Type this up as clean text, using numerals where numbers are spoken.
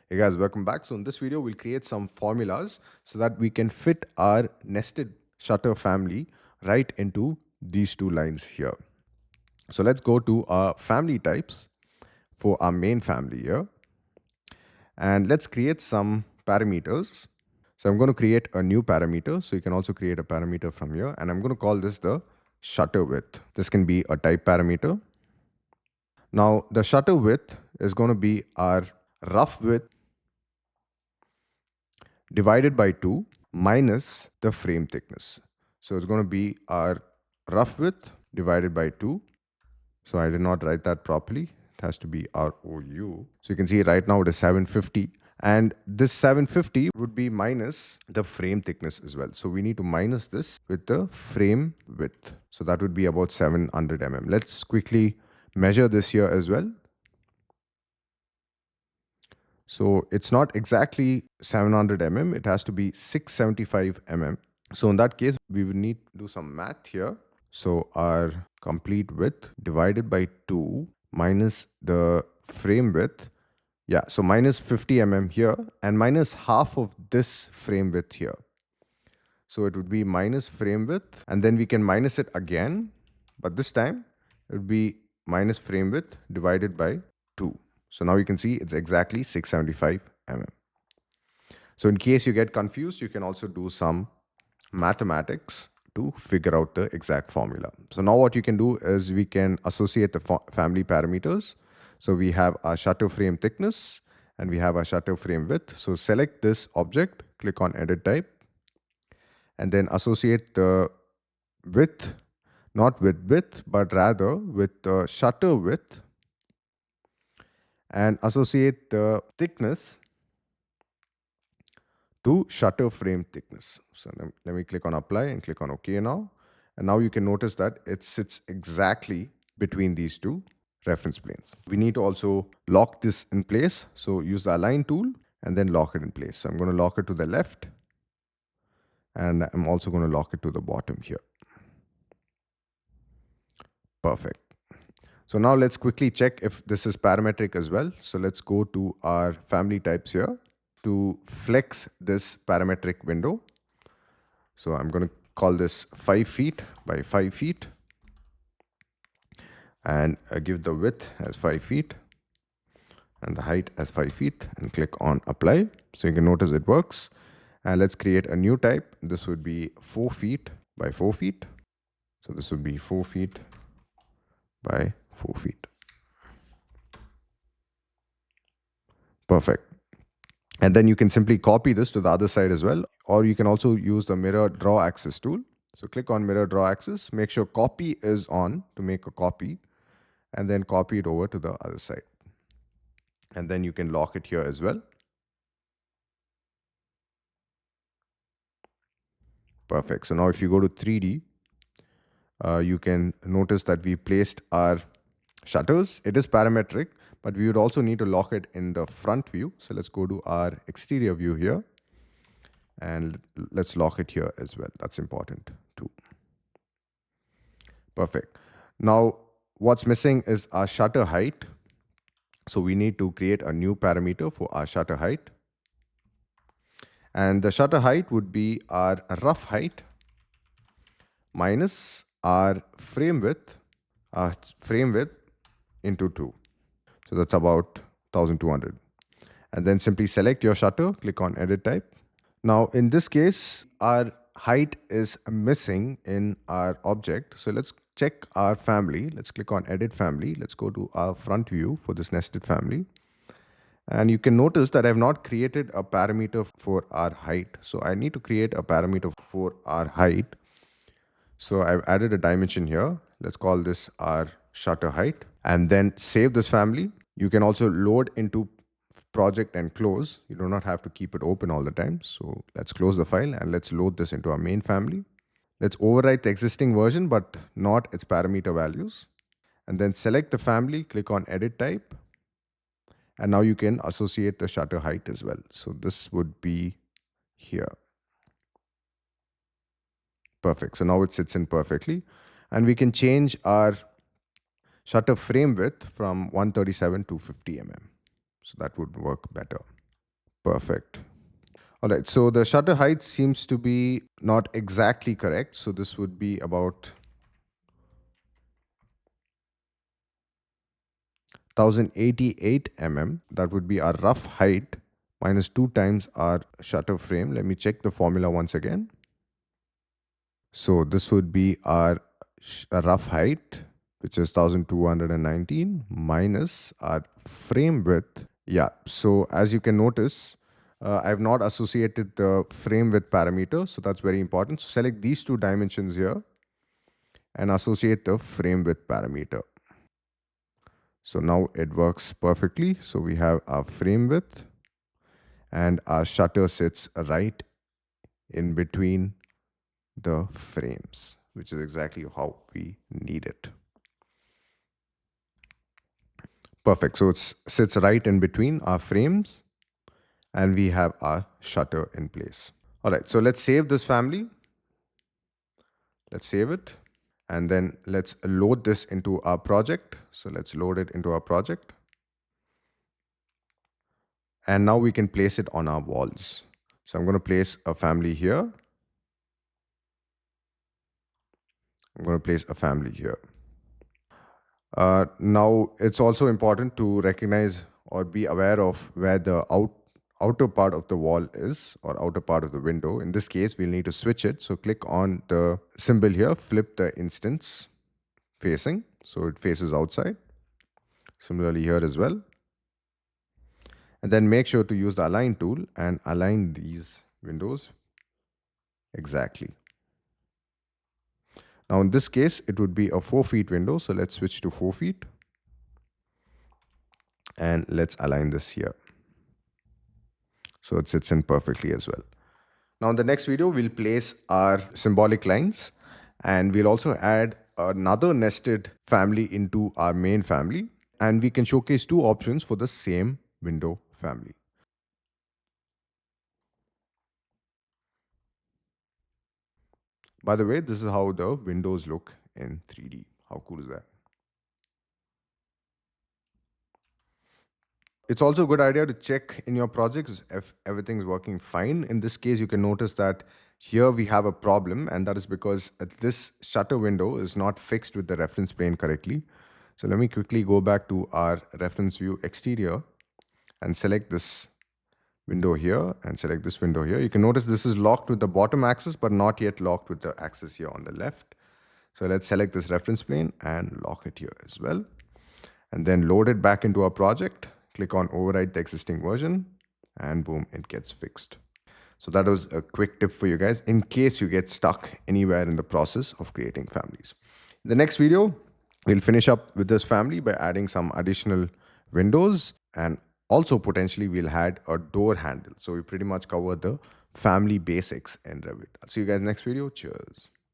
Hey guys, welcome back. So in this video, we'll create some formulas so that we can fit our nested shutter family right into these two lines here. So let's go to our family types for our main family here. And let's create some parameters. So I'm going to create a new parameter. So you can also create a parameter from here. And I'm going to call this the shutter width. This can be a type parameter. Now the shutter width is going to be our rough width divided by 2 minus the frame thickness. So it's going to be our rough width divided by 2. So I did not write that properly. It has to be ROU. So you can see right now it is 750. And this 750 would be minus the frame thickness as well. So we need to minus this with the frame width. So that would be about 700 mm. Let's quickly measure this here as well. So it's not exactly 700 mm, it has to be 675 mm. So in that case, we will need to do some math here. So our complete width divided by 2 minus the frame width. Yeah, so minus 50 mm here and minus half of this frame width here. So it would be minus frame width and then we can minus it again. But this time it would be minus frame width divided by 2. So now you can see it's exactly 675 mm. So in case you get confused, you can also do some mathematics to figure out the exact formula. So now what you can do is we can associate the family parameters. So we have our shutter frame thickness and we have our shutter frame width. So select this object, click on edit type, and then associate the width, not with width, but rather with the shutter width, and associate the thickness to shutter frame thickness. So let me click on apply and click on OK now. And now you can notice that it sits exactly between these two reference planes. We need to also lock this in place. So use the align tool and then lock it in place. So I'm going to lock it to the left and I'm also going to lock it to the bottom here. Perfect. So now let's quickly check if this is parametric as well. So let's go to our family types here to flex this parametric window. So I'm going to call this 5 feet by 5 feet and give the width as 5 feet and the height as 5 feet and click on apply. So you can notice it works. And let's create a new type. This would be 4 feet by 4 feet. So this would be 4 feet by 4 feet. Perfect. And then you can simply copy this to the other side as well. Or you can also use the mirror draw axis tool. So click on mirror draw axis, make sure copy is on to make a copy and then copy it over to the other side. And then you can lock it here as well. Perfect. So now if you go to 3D, you can notice that we placed our shutters. It is parametric, but we would also need to lock it in the front view. So let's go to our exterior view here and let's lock it here as well. That's important too. Perfect. Now what's missing is our shutter height. So we need to create a new parameter for our shutter height. And the shutter height would be our rough height minus our frame width into 2. So that's about 1200. And then simply select your shutter, click on edit type. Now in this case, our height is missing in our object. So let's check our family. Let's click on edit family. Let's go to our front view for this nested family. And you can notice that I have not created a parameter for our height. So I need to create a parameter for our height. So I've added a dimension here. Let's call this our shutter height and then save this family. You can also load into project and close. You do not have to keep it open all the time. So let's close the file and let's load this into our main family. Let's overwrite the existing version, but not its parameter values. And then select the family, click on edit type. And now you can associate the shutter height as well. So this would be here. Perfect. So now it sits in perfectly. And we can change our shutter frame width from 137 to 50 mm. So that would work better. Perfect. All right, so the shutter height seems to be not exactly correct. So this would be about 1088 mm. That would be our rough height minus 2 times our shutter frame. Let me check the formula once again. So this would be our rough height, which is 1219 minus our frame width. Yeah, so as you can notice, I have not associated the frame width parameter. So that's very important. So select these two dimensions here and associate the frame width parameter. So now it works perfectly. So we have our frame width and our shutter sits right in between the frames, which is exactly how we need it. Perfect. So it sits right in between our frames and we have our shutter in place. All right. So let's save this family. Let's save it. And then let's load this into our project. So let's load it into our project. And now we can place it on our walls. So I'm going to place a family here. I'm going to place a family here. Now, it's also important to recognize or be aware of where the outer part of the wall is, or outer part of the window. In this case, we'll need to switch it. So click on the symbol here, flip the instance facing, so it faces outside. Similarly here as well. And then make sure to use the align tool and align these windows exactly. Now in this case, it would be a 4 feet window. So let's switch to 4 feet. And let's align this here. So it sits in perfectly as well. Now in the next video, we'll place our symbolic lines and we'll also add another nested family into our main family. And we can showcase two options for the same window family. By the way, this is how the windows look in 3D. How cool is that? It's also a good idea to check in your projects if everything's working fine. In this case, you can notice that here we have a problem, and that is because this shutter window is not fixed with the reference plane correctly. So let me quickly go back to our reference view exterior and select this window here and select this window here. You can notice this is locked with the bottom axis, but not yet locked with the axis here on the left. So let's select this reference plane and lock it here as well. And then load it back into our project. Click on override the existing version and boom, it gets fixed. So that was a quick tip for you guys in case you get stuck anywhere in the process of creating families. In the next video, we'll finish up with this family by adding some additional windows, and also potentially we'll add a door handle. So we pretty much cover the family basics in Revit. I'll see you guys next video. Cheers.